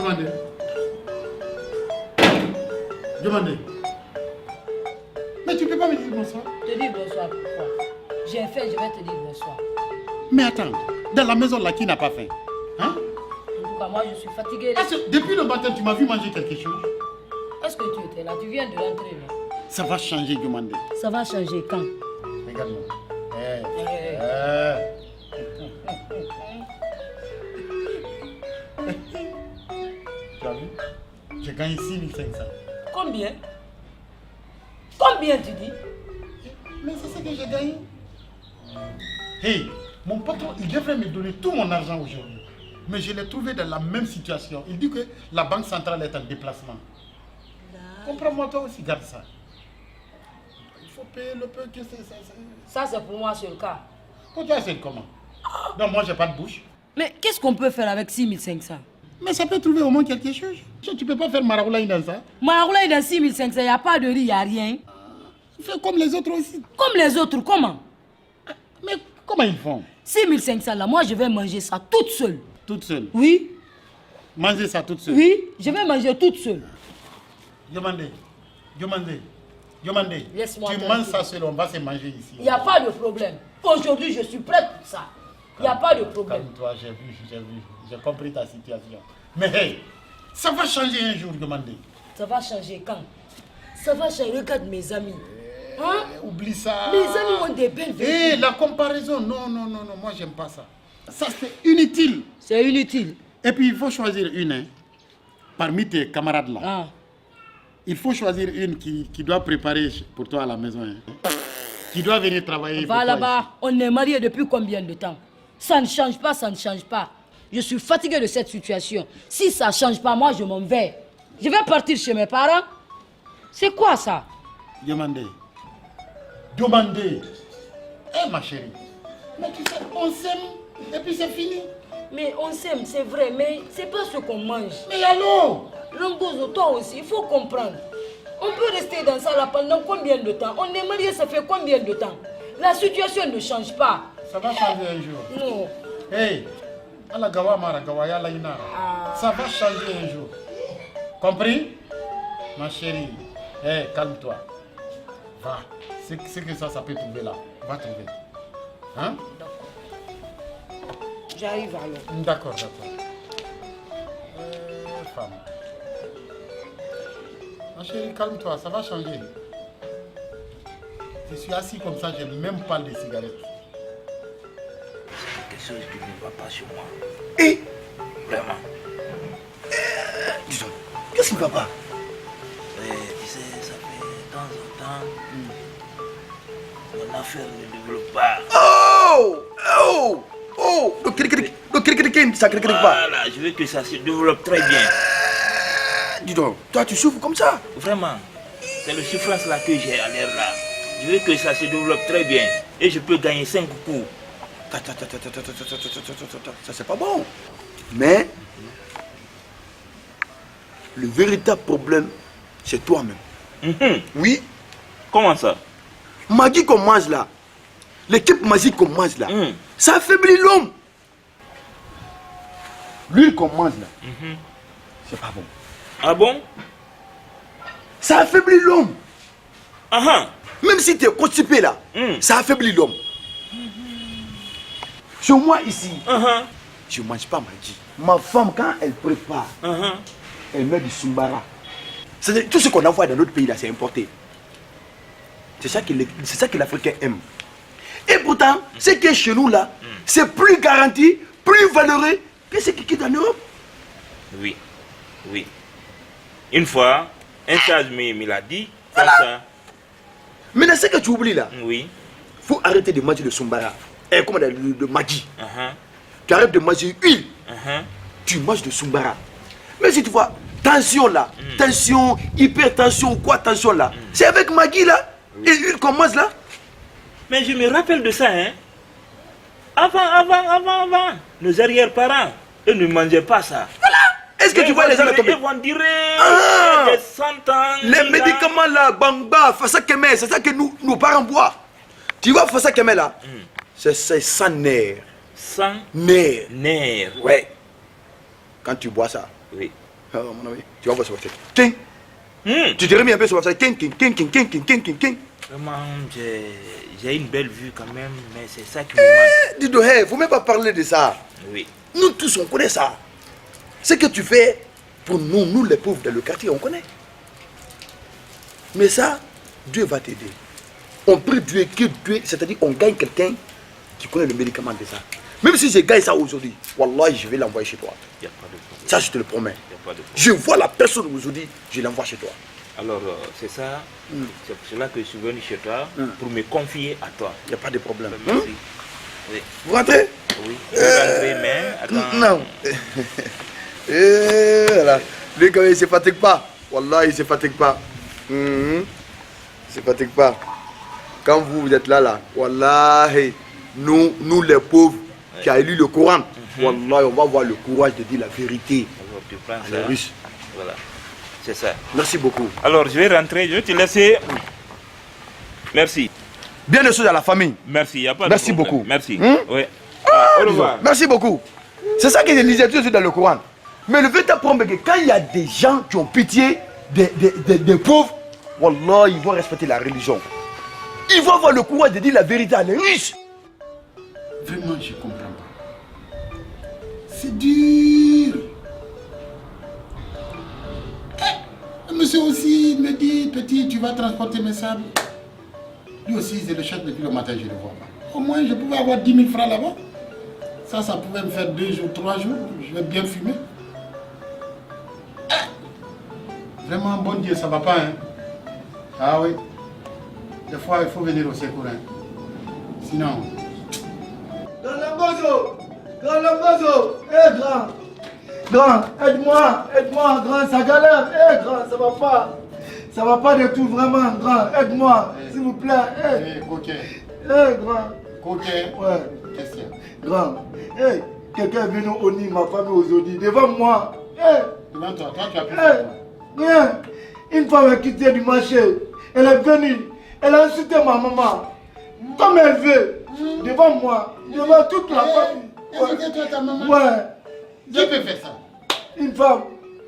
Demandez. Demandez. Mais tu peux pas me dire bonsoir. Te dire bonsoir, pourquoi? J'ai faim, je vais te dire bonsoir. Mais attends, dans la maison là, qui n'a pas faim? Hein? En tout cas, moi je suis fatiguée. Depuis le matin, tu m'as vu manger quelque chose? Est-ce que tu étais là? Tu viens de rentrer, non? Ça va changer, demandez. Ça va changer quand? Regarde-moi. Tu as vu? J'ai gagné 6500. Combien? Combien tu dis? Mais c'est ce que j'ai gagné. Hey, mon patron, il devrait me donner tout mon argent aujourd'hui. Mais je l'ai trouvé dans la même situation. Il dit que la banque centrale est en déplacement. Comprends-moi, toi aussi, garde ça. Il faut payer le peu que c'est. Ça, c'est pour moi, c'est le cas. Pour toi, c'est comment? Non, moi, j'ai pas de bouche. Mais qu'est-ce qu'on peut faire avec 6500? Mais ça peut trouver au moins quelque chose. Tu peux pas faire maraboulaye dans ça. Maraboulaye dans 6500, il n'y a pas de riz, il n'y a rien. Fais comme les autres aussi. Comme les autres, comment? Mais comment ils font? 6500 là, moi je vais manger ça toute seule. Toute seule? Oui. Manger ça toute seule? Oui, je vais manger toute seule. Demandez. Laisse-moi Tu tranquille. manges ça seul, on va se manger ici. Il n'y a pas de problème. Aujourd'hui, je suis prête pour ça. Il n'y a pas de problème. Calme-toi, j'ai compris ta situation. Mais hey, ça va changer un jour, demandez. Ça va changer quand? Ça va changer, regarde mes amis. Hein? Oublie ça. Mes amis ont des belles vies. Hey, la comparaison, non, moi j'aime pas ça. Ça c'est inutile. C'est inutile. Et puis il faut choisir une, hein, parmi tes camarades là. Ah. Il faut choisir une qui doit préparer pour toi à la maison. Hein. Qui doit venir travailler. Va là-bas, on est mariés depuis combien de temps? Ça ne change pas, ça ne change pas. Je suis fatiguée de cette situation. Si ça ne change pas, moi je m'en vais. Je vais partir chez mes parents. C'est quoi ça? Demandez. Eh ma chérie. Mais tu sais, on s'aime et puis c'est fini. Mais on s'aime, c'est vrai, mais c'est pas ce qu'on mange. Mais allô? Longozo, toi aussi, il faut comprendre. On peut rester dans ça là pendant combien de temps? On est mariés, ça fait combien de temps? La situation ne change pas. Ça va changer un jour. Non. Hey, ça va changer un jour. Compris? Ma chérie, hey, calme-toi. Va. C'est que ça peut trouver là. Va trouver. Hein? J'arrive alors. D'accord. Femme. Ma chérie, calme-toi, ça va changer. Je suis assis comme ça, je n'ai même pas de cigarettes. C'est quelque chose qui ne va pas sur moi. Et Vraiment. Disons, qu'est-ce qui ne va pas? Tu sais, ça fait de temps en temps, mon affaire ne développe pas. Donc, ça ne pas. Voilà, je veux que ça se développe très bien. Dis donc, toi tu souffres comme ça? Vraiment, c'est le souffrance là que j'ai à l'air là. Je veux que ça se développe très bien et je peux gagner 5 coups. Ça c'est pas bon. Mais le véritable problème, c'est toi-même. Oui. Comment ça? Maggi qu'on mange là, l'équipe magique qu'on mange là, ça affaiblit l'homme. L'huile qu'on mange là, c'est pas bon. Ah bon? Ça affaiblit l'homme. Ah. Même si tu es constipé là, ça affaiblit l'homme. Chez moi ici, je ne mange pas Maggi. Ma femme, quand elle prépare, elle met du Sumbara. C'est-à-dire, tout ce qu'on envoie dans notre pays là, c'est importé. C'est ça que l'Africain aime. Et pourtant, ce qui est chez nous là, c'est plus garanti, plus valeureux que ce qui est en Europe. Oui. Une fois, un sage me l'a dit. Voilà. Comme ça. Maintenant, ce que tu oublies là, Oui. faut arrêter de manger le Sumbara. Comment le Maggi. Uh-huh. Tu arrêtes de manger huile. Uh-huh. Tu manges de Sumbara. Mais si tu vois, tension là, tension, hypertension ou quoi, tension là, c'est avec Maggi là, et huile qu'on mange là. Mais je me rappelle de ça, hein. Avant. Nos arrière-parents, eux ne mangeaient pas ça. Voilà. Est-ce que tu vois les gens tomber? Ils vont dire des 100 ans. Les médicaments là, Bamba, Fassa Kemé, c'est ça que nos parents boivent. Tu vois Fassa Kemé là, c'est sans nerf. Sans Nerf. nerf. Ouais. Quand tu bois ça, Oui. Oh, mon ami, tu vas voir sur WhatsApp. King. Tu te remis un peu sur WhatsApp. King. Vraiment, j'ai une belle vue quand même, mais c'est ça qui me manque. Dis donc, il ne faut même pas parler de ça. Oui. Nous tous, on connaît ça. Ce que tu fais pour nous les pauvres dans le quartier, on connaît. Mais ça, Dieu va t'aider. On prie Dieu que Dieu, c'est-à-dire on gagne quelqu'un qui connaît le médicament de ça. Même si je gagne ça aujourd'hui, Wallah, je vais l'envoyer chez toi. Il n'y a pas de problème. Ça, je te le promets. Y a pas de problème. Je vois la personne aujourd'hui, je l'envoie chez toi. Alors, c'est ça. C'est pour cela que je suis venu chez toi, pour me confier à toi. Il n'y a pas de problème. Merci. Oui. Vous rentrez? Oui. Je vais rentrer, mais attends. Non. Et voilà. Lui, quand il ne se fatigue pas. Wallah, il ne se fatigue pas. Il ne se fatigue pas. Quand vous êtes là, Wallah, nous les pauvres qui a lu le Coran, Wallah, on va avoir le courage de dire la vérité. Alors, tu prends à ça. les Russes. Voilà. C'est ça. Merci beaucoup. Alors, je vais rentrer, je vais te laisser. Merci. Bien de choses à la famille. Merci, il n'y a pas Merci de problème. beaucoup. Merci. Oui. Au revoir. Merci beaucoup. C'est ça que je lisais tout dans le Coran. Mais le fait d'apprendre que quand il y a des gens qui ont pitié des pauvres, Wallah, ils vont respecter la religion. Ils vont avoir le courage de dire la vérité à les riches. Vraiment, je ne comprends pas. C'est dur. Monsieur aussi me dit, petit, tu vas transporter mes sables. Lui aussi, c'est le chef depuis le matin, je ne le vois pas. Au moins, je pouvais avoir 10 000 francs là-bas. Ça pouvait me faire 2 jours, 3 jours. Je vais bien fumer. Vraiment, bon Dieu, ça ne va pas. Hein? Ah oui. Des fois, il faut venir au secours. Hein? Sinon... Grand Lambozo, eh grand, aide-moi, grand, ça galère, eh grand, ça va pas du tout vraiment, grand, aide-moi, s'il vous plaît, coquet. Grand, Coquet. ouais, Qu'est-ce qu'il y a? grand, quelqu'un est venu au nid, ma famille aujourd'hui, devant moi, Devant toi, tu as pu rien, une femme est quittée du marché, elle est venue, elle a insulté ma maman, comme elle veut, devant moi, devant toute la famille. Est-ce que toi, ta maman? Ouais. Je peux faire ça. Une femme.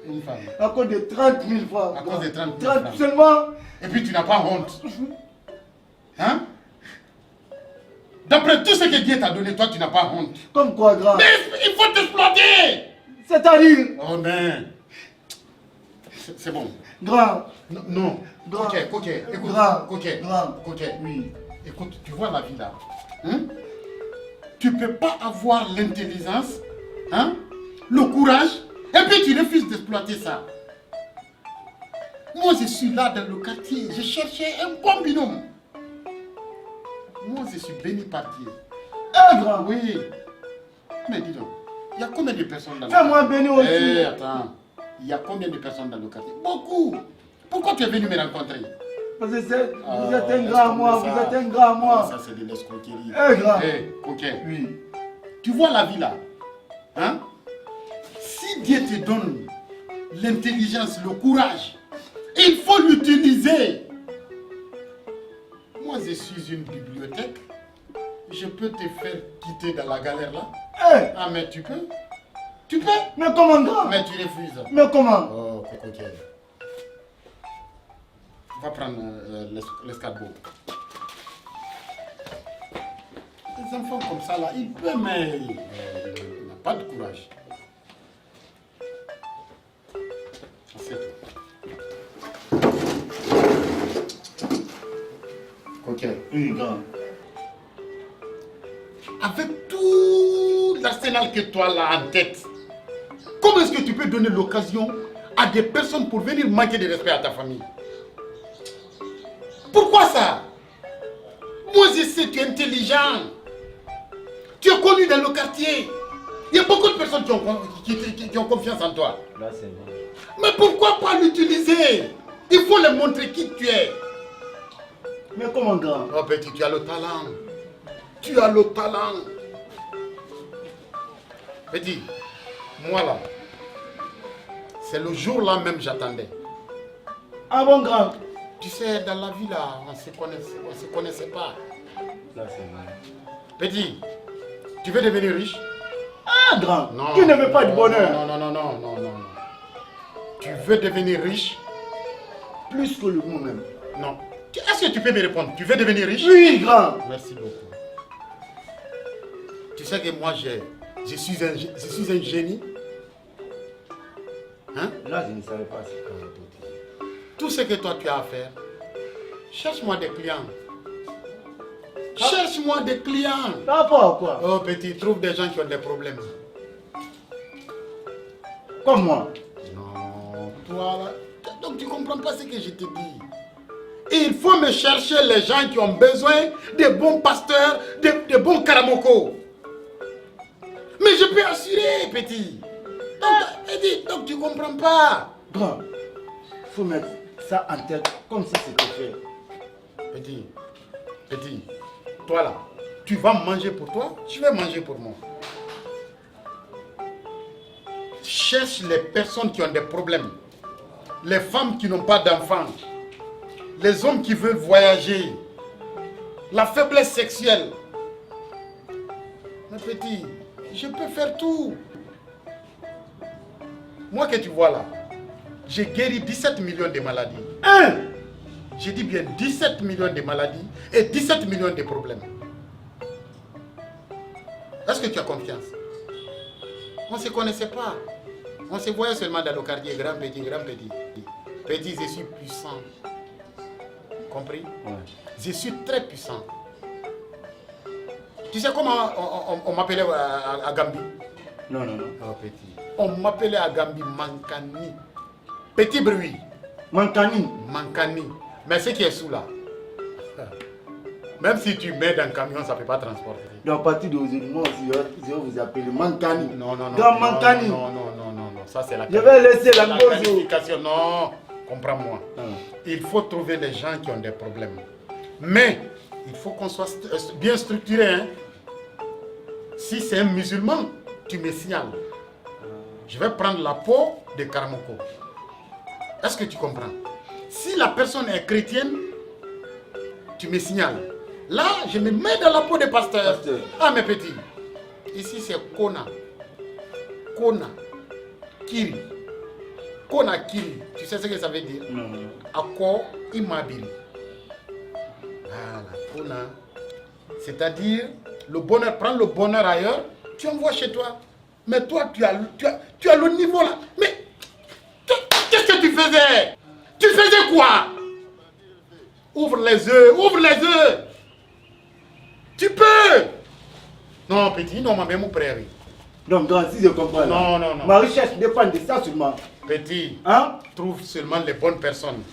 Une femme. À cause de 30 000 francs. À cause de 30 000 francs. Seulement. Et puis tu n'as pas honte. Hein? D'après tout ce que Dieu t'a donné, toi tu n'as pas honte. Comme quoi, grand? Mais il faut t'exploiter. C'est-à-dire? Oh mais. C'est bon. Grand. Non. Grand. Coquet, écoute. Grand. Coquet. Grand. Coquet. Oui. Écoute, tu vois la vie là. Hein? Tu ne peux pas avoir l'intelligence, hein? Le courage, et puis tu refuses d'exploiter ça. Moi je suis là dans le quartier, je cherchais un bon binôme. Moi je suis béni par Dieu. Grand. Oui. Mais dis donc, il y a combien de personnes dans le quartier? Fais-moi béni aussi. Eh, attends, il y a combien de personnes dans le quartier? Beaucoup. Pourquoi tu es venu me rencontrer? Parce que vous êtes un grand moi, vous êtes un grand moi. Ça c'est de l'escroquerie. Grand. Coquet. Oui. Tu vois la vie là, hein? Si Dieu te donne l'intelligence, le courage, il faut l'utiliser. Moi, je suis une bibliothèque. Je peux te faire quitter dans la galère là. Ah, mais tu peux? Tu peux? Mais comment, grand? Mais tu refuses. Mais comment? Oh, coquet. Va prendre l'escargot. Les enfants comme ça là, ils peuvent, mais il n'a pas de courage. C'est tout. Coquet. Oui, grand. Avec tout l'arsenal que tu as là en tête, comment est-ce que tu peux donner l'occasion à des personnes pour venir manquer de respect à ta famille? Pourquoi ça? Moi je sais, tu es intelligent. Tu es connu dans le quartier. Il y a beaucoup de personnes qui ont confiance en toi. Là, c'est bon. Mais pourquoi pas l'utiliser? Il faut leur montrer qui tu es. Mais comment, grand? Oh petit, tu as le talent. Tu as le talent. Petit, moi là, c'est le jour là même j'attendais. Ah bon, grand? Tu sais, dans la vie là, on se connaissait pas. Là, c'est bon. Petit, tu veux devenir riche? Ah, grand. Non. Qui ne veut pas du bonheur? Non. Tu veux devenir riche? Plus que le mot même. Non. Est-ce que tu peux me répondre? Tu veux devenir riche? Oui, grand. Merci beaucoup. Tu sais que moi, je suis un génie. Hein? Là, je ne savais pas ce qu'on a. Tout ce que toi tu as à faire, cherche-moi des clients. Cherche-moi des clients. Par rapport à quoi? Oh petit, trouve des gens qui ont des problèmes. Comme moi. Non, toi là. Donc tu comprends pas ce que je te dis. Il faut me chercher les gens qui ont besoin de bons pasteurs, de bons karamoko. Mais je peux assurer, petit. Donc tu comprends pas. Grand, il faut mettre ça en tête, comme ça c'est fait. Petit, toi là, tu vas manger pour toi, je vais manger pour moi. Cherche les personnes qui ont des problèmes, les femmes qui n'ont pas d'enfants, les hommes qui veulent voyager, la faiblesse sexuelle. Mais petit, je peux faire tout. Moi que tu vois là, j'ai guéri 17 millions de maladies. J'ai dit bien 17 millions de maladies et 17 millions de problèmes. Est-ce que tu as confiance? On ne se connaissait pas. On se voyait seulement dans le quartier, grand, petit, grand, petit. Petit, je suis puissant. Compris? Ouais. Je suis très puissant. Tu sais comment on m'appelait à Gambie? Non. Oh, petit. On m'appelait à Gambie Mankani. Petit bruit. Mankani. Mankani. Mais ce qui est sous là, même si tu mets dans le camion, ça ne peut pas transporter. Donc, à partir d'aujourd'hui, moi aussi, je vais vous appeler Mankani. Non. Grand Mankani. Non. Ça, c'est la Je vais laisser la la gozo. qualification. Non, comprends-moi. Il faut trouver des gens qui ont des problèmes. Mais, il faut qu'on soit bien structuré. Hein? Si c'est un musulman, tu me signales. Je vais prendre la peau de Karamoko. Est-ce que tu comprends? Si la personne est chrétienne, tu me signales. Là, je me mets dans la peau des pasteurs. Ah, mes petits. Ici, c'est Kona. Kona. Kiri. Kona Kiri. Tu sais ce que ça veut dire? Non. Akko Imabiri. Voilà, Kona. C'est-à-dire, le bonheur, prends le bonheur ailleurs, tu envoies chez toi. Mais toi, tu as le niveau là. Mais qu'est-ce que tu faisais? Tu faisais quoi? Ouvre les yeux, ouvre les yeux. Tu peux. Non, petit, non, ma mère, mon frère. Donc, grand, si je comprends. Non. Ma recherche dépend de ça seulement. Petit, Hein? trouve seulement les bonnes personnes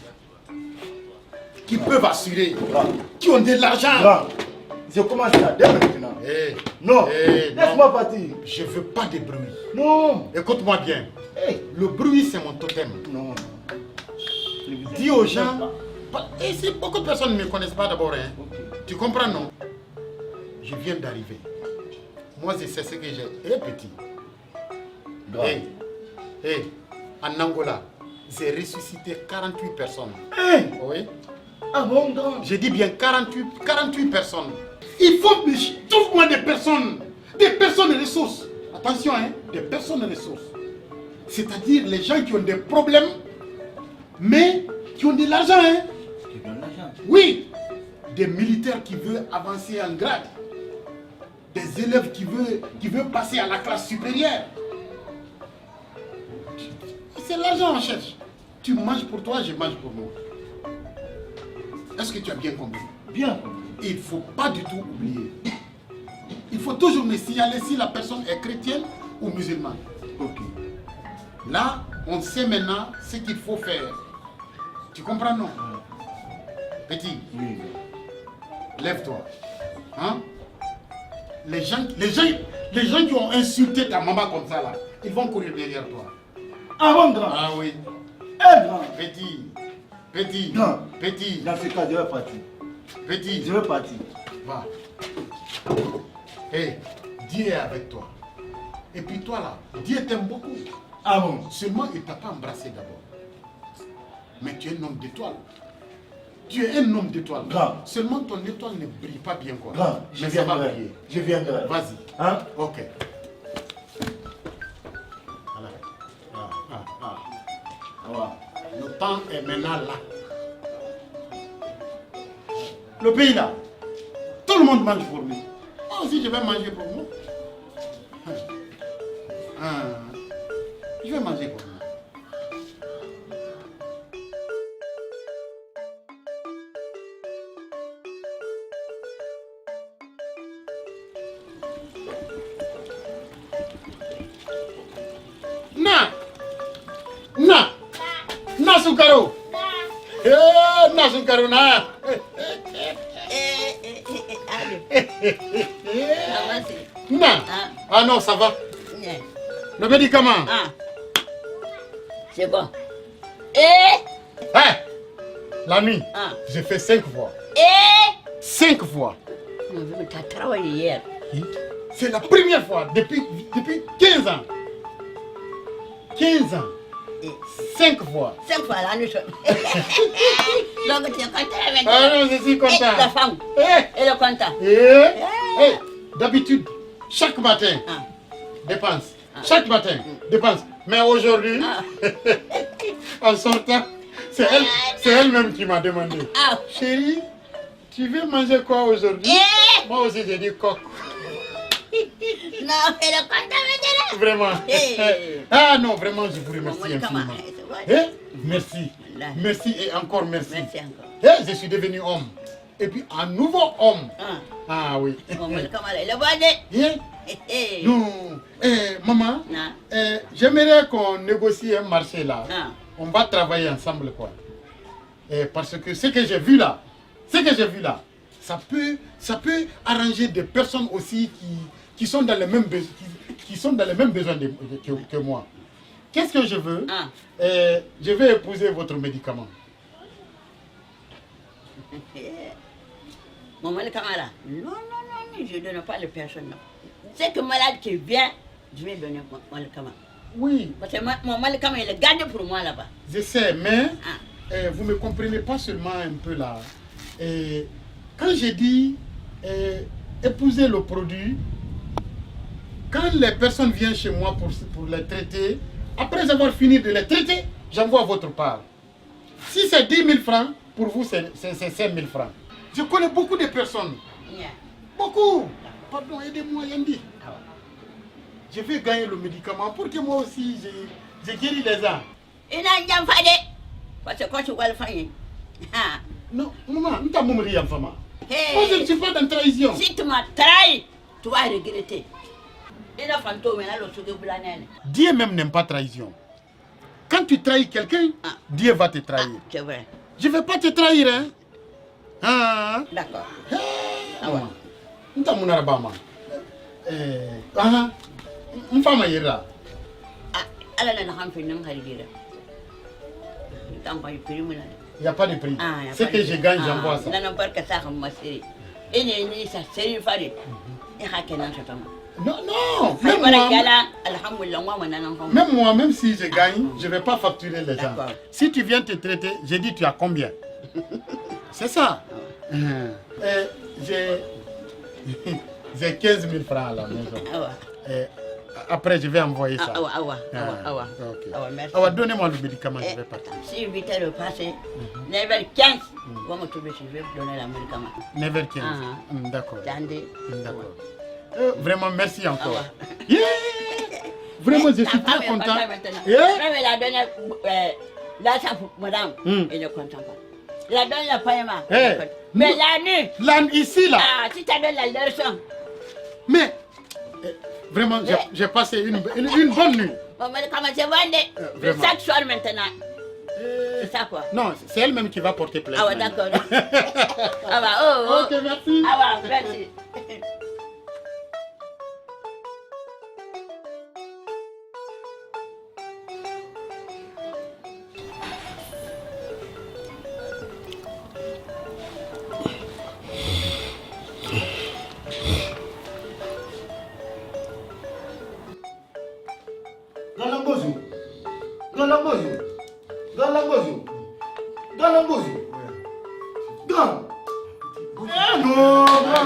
qui peuvent assurer, Grand. qui ont de l'argent. Grand. Je commence ça dès maintenant. Eh, Non. eh, Laisse-moi non. partir. Je veux pas de bruit. Non. Écoute-moi bien. Hey. Le bruit, c'est mon totem. Non. Dis aux gens. Et si beaucoup de personnes ne me connaissent pas d'abord, hein, tu comprends, non? Je viens d'arriver. Moi, je sais ce que j'ai. Eh, petit. Grand. En Angola, j'ai ressuscité 48 personnes. Hey. Oui. Ah bon, grand. J'ai dit bien 48 personnes. Il faut que trouve-moi des personnes ressources. Attention, hein, des personnes ressources. C'est-à-dire les gens qui ont des problèmes, mais qui ont de l'argent, hein. Tu donnes l'argent. Oui, des militaires qui veulent avancer en grade, des élèves qui veulent passer à la classe supérieure. C'est l'argent on cherche. Tu manges pour toi, je mange pour moi. Est-ce que tu as bien compris? Bien. Il ne faut pas du tout oublier. Il faut toujours me signaler si la personne est chrétienne ou musulmane. Ok. Là, on sait maintenant ce qu'il faut faire. Tu comprends, non? Petit, Oui. lève-toi. Hein? Les gens qui ont insulté ta maman comme ça, là, ils vont courir derrière toi. Ah bon, grand. Ah oui. Eh, grand. Petit, Non. petit, Dans ce cas, je vais partir. petit, Je vais partir. va. Hé, Dieu est avec toi. Et puis toi là, Dieu t'aime beaucoup. Ah bon. Seulement, il ne t'a pas embrassé d'abord. Mais tu es un homme d'étoile. Tu es un homme d'étoile. Grand. Seulement ton étoile ne brille pas bien, quoi. Grand, je Mais ça va viendrai. briller. Je viendrai. Vas-y. Hein? Ok. Voilà. Le temps est maintenant là. Le pays là, tout le monde mange pour lui. Moi aussi, je vais manger pour moi. Je vais manger pour moi. Na Sukaro. Na Sukaro na. Na. Ah non, ça va. Le médicament. C'est bon. La nuit, j'ai fait 5 fois. 5 fois. Tu as travaillé hier. C'est la première fois depuis 15 ans. 15 ans. 5 fois. 5 fois la nuit. Donc tu es content avec Ah non, je suis content. Et la femme. Et le content. D'habitude, chaque matin, dépense. Chaque matin, dépense. Mais aujourd'hui, en sortant, c'est elle-même qui m'a demandé. Chérie, tu veux manger quoi aujourd'hui? Moi aussi, j'ai dit coq. Non, elle est contente. Vraiment. Ah non, vraiment, je vous remercie infiniment. Merci. Merci et encore merci. Merci encore. Je suis devenu homme. Et puis un nouveau homme. Ah oui. Non. Maman, j'aimerais qu'on négocie un marché là. On va travailler ensemble quoi. Parce que ce que j'ai vu là, ça peut arranger des personnes aussi qui sont dans les mêmes besoins que moi. Qu'est-ce que je veux? Je vais épouser votre médicament. Mon camarade, non, je ne donne pas les personnes. C'est que malade qui vient, je vais donner mon médicament. Oui. Parce que mon médicament, il est gardé pour moi là-bas. Je sais, mais vous ne me comprenez pas seulement un peu là. Quand j'ai dit épouser le produit, quand les personnes viennent chez moi pour les traiter, après avoir fini de les traiter, j'envoie à votre part. Si c'est 10 000 francs, pour vous c'est 5 000 francs. Je connais beaucoup de personnes. Beaucoup. Pardon, aidez-moi, Yandi. Je vais gagner le médicament pour que moi aussi, je guéris les gens. Parce que quand tu vois le famille. Non, maman, nous t'avons mourir en femme. Moi, je ne suis pas dans trahison. Si tu m'as trahi, tu vas regretter. Dieu même n'aime pas trahison. Quand tu trahis quelqu'un, Dieu va te trahir. C'est vrai. Je ne vais pas te trahir, hein. D'accord. Nous t'avons mourir. Une femme est là. Il n'y a pas de prix. Ce que je gagne, j'envoie ça. Non, non. Même moi, même si je gagne, je ne vais pas facturer les gens. Si tu viens te traiter, je dis tu as combien? C'est ça. J'ai 15 000 francs à la maison. Après, je vais envoyer ça. Donnez-moi le médicament, je vais partir. Si vite le passé, 9h15, on va me trouver, je vais vous donner le médicament. 9h15. D'accord. D'accord. Vraiment, merci encore. Vraiment, je suis très content. Je vais la donner l'argent pour madame. Elle ne content pas. La donne le paiement. Mais la nuit. Ici, là. Si tu donnes la leçon. Mais, vraiment, j'ai passé une bonne nuit. Comment je vais chaque soir maintenant. C'est ça quoi? Non, c'est elle-même qui va porter plainte. Ah ouais, d'accord. Ok, merci. Merci.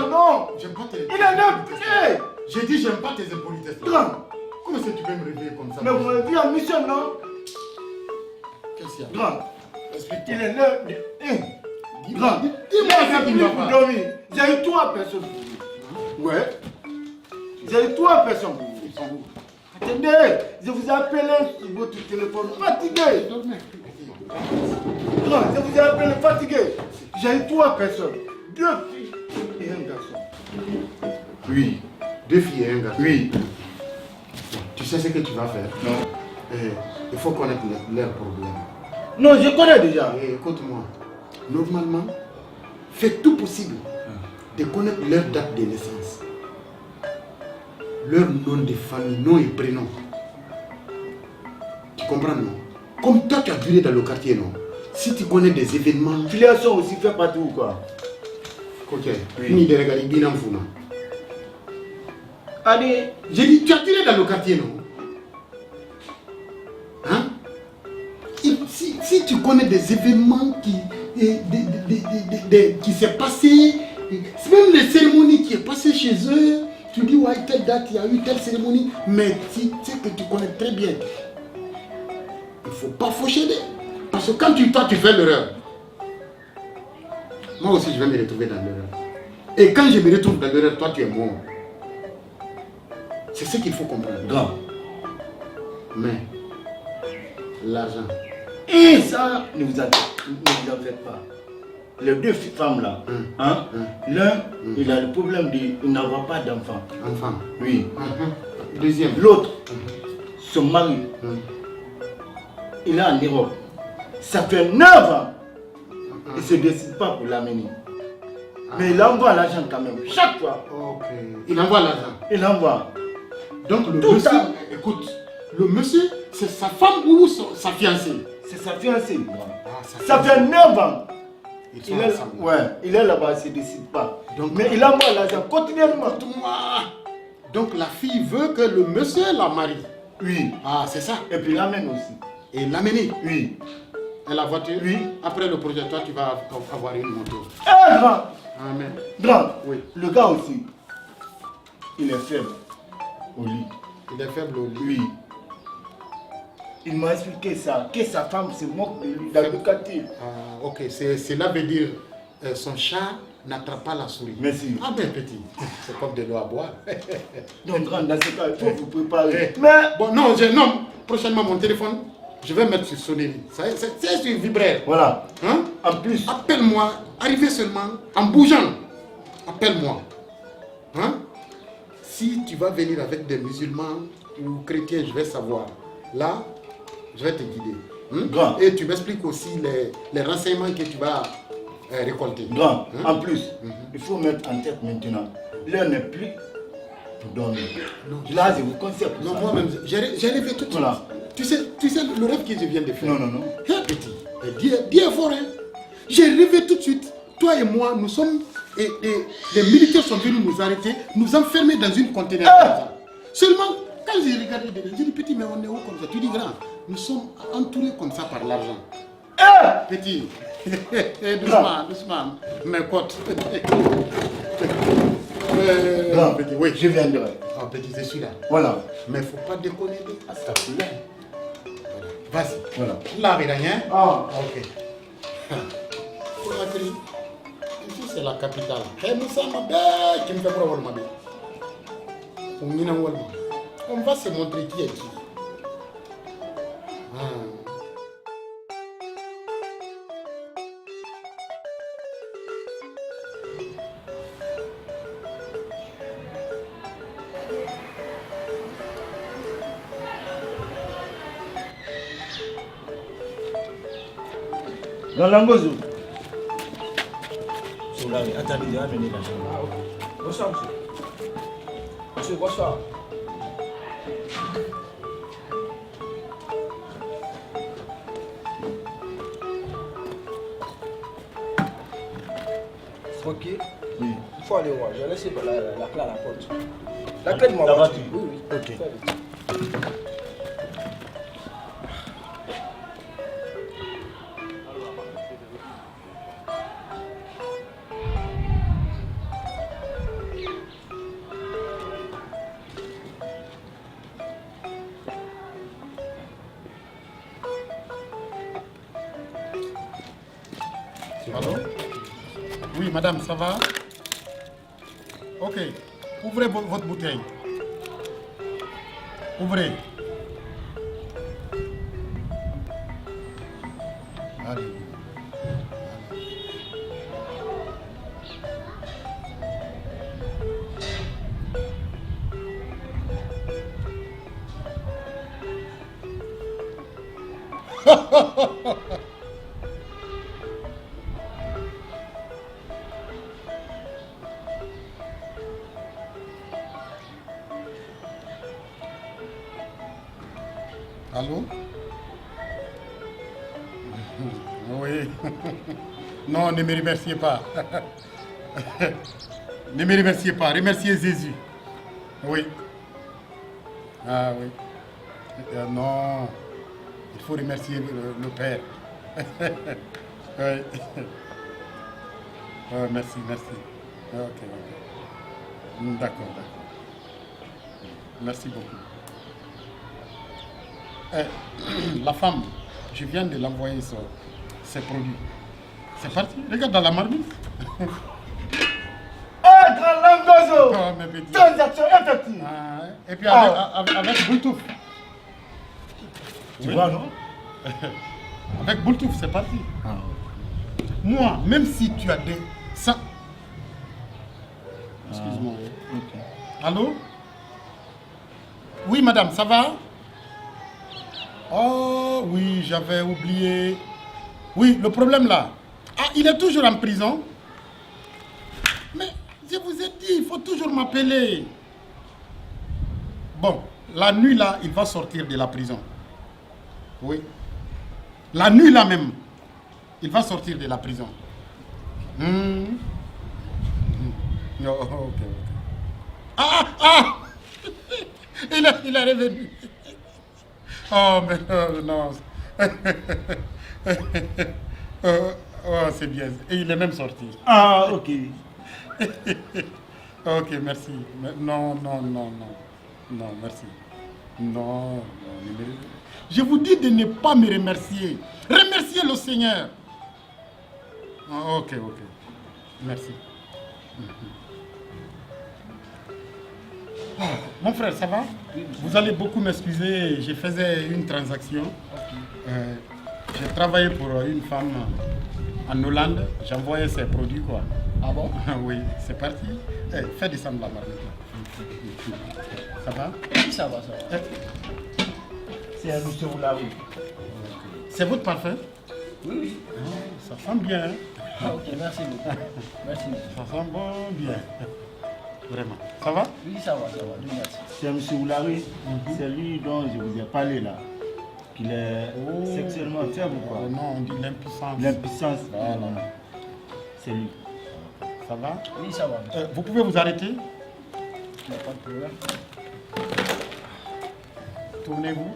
Non. J'aime pas tes... Il est neuf. J'ai dit j'aime pas tes impolitesses. Comment est-ce que tu peux me réveiller comme ça? Mais vous m'avez vu en mission, non? Qu'est-ce qu'il y a? Grand, Explique-toi. il est l'heure de... Grand, Dis-moi ça qui ne va pas. dormir. J'ai eu 3 personnes pour vous. Ouais. J'ai eu 3 personnes pour vous. Ils sont où? Attendez, je vous ai appelé sur votre téléphone fatigué. Grand, je vous ai appelé fatigué. J'ai eu 3 personnes. 2 filles et un garçon. Oui. 2 filles et un garçon. Oui. Tu sais ce que tu vas faire? Non. Il faut connaître leurs problèmes. Non, je connais déjà. Écoute-moi. Normalement, fais tout possible de connaître leur date de naissance. Leur nom de famille, nom et prénom. Tu comprends, non? Comme toi, tu as duré dans le quartier, non? Si tu connais des événements... Filiation aussi fait partout ou quoi? Ok. Oui. Ni de regarder bien en fou, Allez. j'ai dit, tu as duré dans le quartier, non? Hein? Si tu connais des événements qui s'est passé, même les cérémonies qui est passé chez eux, tu dis, ouais, telle date, il y a eu telle cérémonie, mais tu sais que tu connais très bien. Il ne faut pas faucher. Parce que quand toi, tu fais l'erreur, moi aussi, je vais me retrouver dans l'erreur. Et quand je me retrouve dans l'erreur, toi, tu es mort. C'est ce qu'il faut comprendre. Grand. Mais, l'argent. Et ça, ne vous en faites pas. Les 2 femmes là, l'un, il a le problème de n'avoir pas d'enfant. Enfant. Oui. Deuxième. L'autre, son mari, il est en Europe. Ça fait 9 ans. Il ne se décide pas pour l'amener. Mais il envoie l'argent quand même, chaque fois. Ok. Il envoie l'argent. Il envoie. Donc le Tout monsieur, ça. écoute, le monsieur, c'est sa femme ou sa fiancée? C'est sa fiancée. Ça Ça fait 9 ans. Ils sont Il est, ensemble. ouais, il est là-bas, il ne se décide pas. Donc, mais il envoie l'argent continuellement. Donc la fille veut que le monsieur la marie. Oui. Ah, c'est ça. Et puis il l'amène aussi. Et l'amener. Oui. Et la voiture. Oui. Après le projet, toi, tu vas avoir une moto. Eh, grand. Amen. Grand. Oui. Le gars aussi, il est faible au lit. Il est faible au lit. Oui. Il m'a expliqué ça, que sa femme se moque de lui dans le quartier. Ah, ok, cela veut dire son chat n'attrape pas la souris. Merci. Ah ben petit, c'est comme de l'eau à boire. Donc grand, dans ce cas, il faut vous préparer. Mais bon, non, prochainement mon téléphone, je vais mettre sur sonnerie. C'est sur vibraire. Voilà. Hein? En plus, Appelle-moi, arrivez seulement en bougeant. Appelle-moi. Hein? Si tu vas venir avec des musulmans ou chrétiens, je vais savoir. Là, je vais te guider. Grand. Et tu m'expliques aussi les renseignements que tu vas récolter. grand, Hein? en plus, il faut mettre en tête maintenant, l'heure n'est plus pour dormir. Non. Là, je vous conseille pour Non, ça. moi-même, j'ai rêvé tout de suite. Voilà. Tu sais le rêve que je viens de faire. Non, non, non. Hé, petit, dis fort, hein. J'ai rêvé tout de suite. Toi et moi, nous sommes... Et les militaires sont venus nous arrêter, nous enfermer dans une conteneur. Comme ça. Seulement, quand j'ai regardé dedans, j'ai dit, petit, mais on est où comme ça? Tu dis, grand, nous sommes entourés comme ça par l'argent. Petit, doucement, doucement, mes potes. Grand, petit, oui. je viendrai. Ah, petit, je suis là. Voilà. Mais il ne faut pas déconner. Vas-y. Voilà. Là, rien. Ah. Ok. Ici, c'est la capitale. Et nous sommes qui me fait pour avoir on va se montrer qui est qui. Dans l'ambozo. Attendez, je vais amener la chambre. Bonsoir, monsieur. Monsieur, bonsoir. Tranquille. Oui. Il faut aller voir. Je vais laisser la clé à la porte. La clé de ma voiture. Oui, oui. Ok. Allô? Oui, madame, ça va? Ok. Ouvrez votre bouteille. Ouvrez. Allez. Allô? Oui. Non, ne me remerciez pas. Ne me remerciez pas. Remerciez Jésus. Oui. Ah oui. Non. Il faut remercier le Père. Oui. Oh, merci. Ok. D'accord. Merci beaucoup. La femme, je viens de l'envoyer ses produits. C'est parti. Regarde dans la marmite. Grand Langozo! Oh, mes petits. Transaction effective! Et puis avec Bluetooth. Tu vois, non? Avec Bluetooth, c'est parti. Moi, même si tu as des... Excuse-moi. Ok. Allô? Oui, madame, ça va? Oh, oui, j'avais oublié. Oui, le problème là. Ah, il est toujours en prison? Mais je vous ai dit, il faut toujours m'appeler. Bon, la nuit là, il va sortir de la prison. Oui. La nuit là même, il va sortir de la prison. Oh, ok. Ah! Il est revenu. Oh, mais non. Oh, c'est bien. Et il est même sorti. Ah, ok. Ok, merci. Non, merci. Non. Je vous dis de ne pas me remercier. Remerciez le Seigneur. Ok. Merci. Mon frère, ça va? Vous allez beaucoup m'excuser, je faisais une transaction. J'ai travaillé pour une femme en Hollande, j'envoyais ses produits quoi. Ah bon? Oui, c'est parti. Fais descendre la marmite. Ça va? Oui, ça va. C'est un monsieur Oulaoui. C'est votre parfum? Oui. Ça sent bien. Hein? Ah, ok, merci beaucoup. Merci. Ça sent bon, bien. Vraiment. Ça va? Oui, ça va, Dieu merci. C'est un monsieur Oulaoui. C'est lui dont je vous ai parlé là. Qu'il est sexuellement faible ou quoi? Non, on dit l'impuissance. L'impuissance. Voilà. C'est lui. Ça va? Oui, ça va. Vous pouvez vous arrêter? Il n'y a pas de problème. Tournez-vous.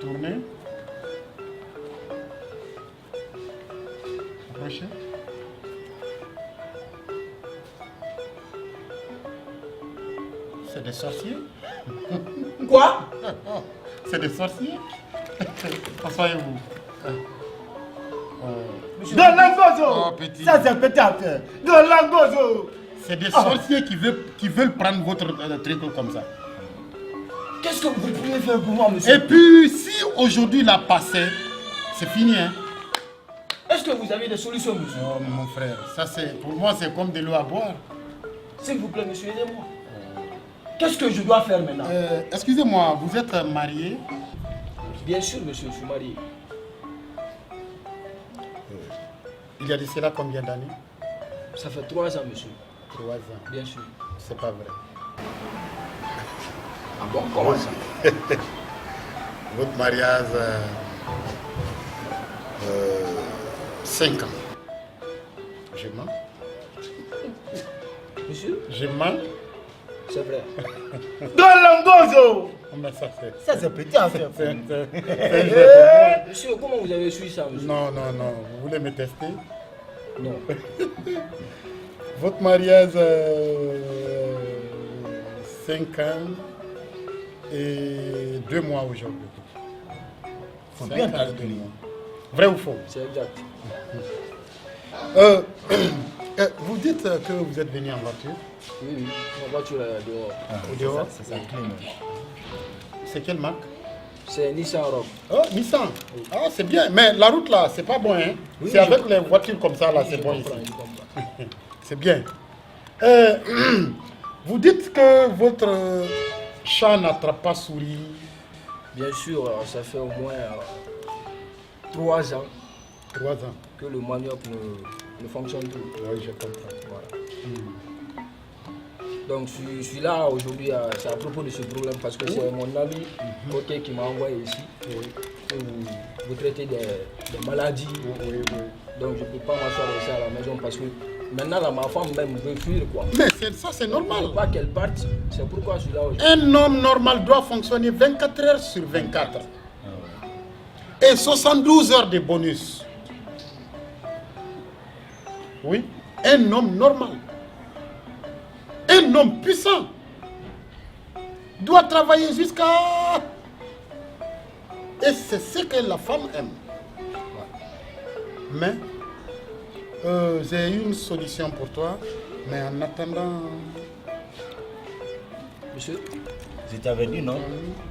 Tournez. Approchez. C'est des sorciers? Quoi? C'est des sorciers? Asseyez-vous. De Langozo! Oh, petit. Ça, c'est petit affaire. De Langozo! C'est des sorciers qui veulent prendre votre truc comme ça. Qu'est-ce que vous pouvez faire pour moi, monsieur? Et puis, si aujourd'hui l'a passé, c'est fini, hein? Est-ce que vous avez des solutions, monsieur? Oh, mon frère, ça c'est, pour moi, c'est comme de l'eau à boire. S'il vous plaît, monsieur, aidez-moi. Qu'est-ce que je dois faire maintenant? Excusez-moi, vous êtes marié? Bien sûr, monsieur, je suis marié. Il y a de cela combien d'années? Ça fait 3 ans, monsieur. 3 ans. Bien sûr. C'est pas vrai. Ah bon, comment ça? Votre mariage, 5 ans. Je mens? Monsieur? Je mens? C'est vrai. De Langozo! Mais ça c'est... Ça, c'est petit affaire. c'est un jeu pour moi. Monsieur, comment vous avez su ça, monsieur? Non. Vous voulez me tester? Non. Votre mariage, 5 ans et 2 mois aujourd'hui. Faut bien calculer. Vrai ou faux? C'est exact. Vous dites que vous êtes venu en voiture? Oui, ma voiture est dehors. Au dehors? C'est ça, clé, même. C'est quelle marque? C'est Nissan Rogue. Oh, Nissan. Ah, c'est bien. Mais la route là, c'est pas bon, hein? Oui, c'est avec les voitures comme ça là, c'est Je bon comprends, ici. je comprends. C'est bien. Vous dites que votre chat n'attrape pas souris. Bien sûr, ça fait au moins 3 ans 3 ans. que le manioc ne fonctionne plus. Oui, je comprends. Voilà. Donc je suis là aujourd'hui, c'est à propos de ce problème parce que c'est mon ami Côté qui m'a envoyé ici pour vous traiter des maladies. Donc je ne peux pas m'asseoir ici à la maison parce que maintenant là, ma femme même veut fuir quoi. Mais ça c'est Je normal. ne veux pas qu'elle parte, c'est pourquoi je suis là aujourd'hui. Un homme normal doit fonctionner 24 heures sur 24. Et 72 heures de bonus. Oui, un homme normal. Un homme puissant doit travailler jusqu'à... Et c'est ce que la femme aime. Mais j'ai une solution pour toi. Mais en attendant... Monsieur, Je t'avais dit, non?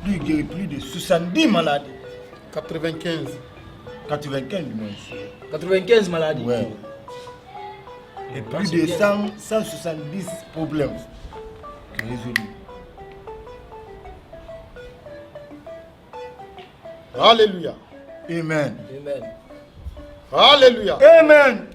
Lui, il guérit plus de 70 maladies. 95. 95, non? 95 maladies. Ouais. Et plus de 170 problèmes résolus. Alléluia. Amen. Amen. Alléluia. Amen.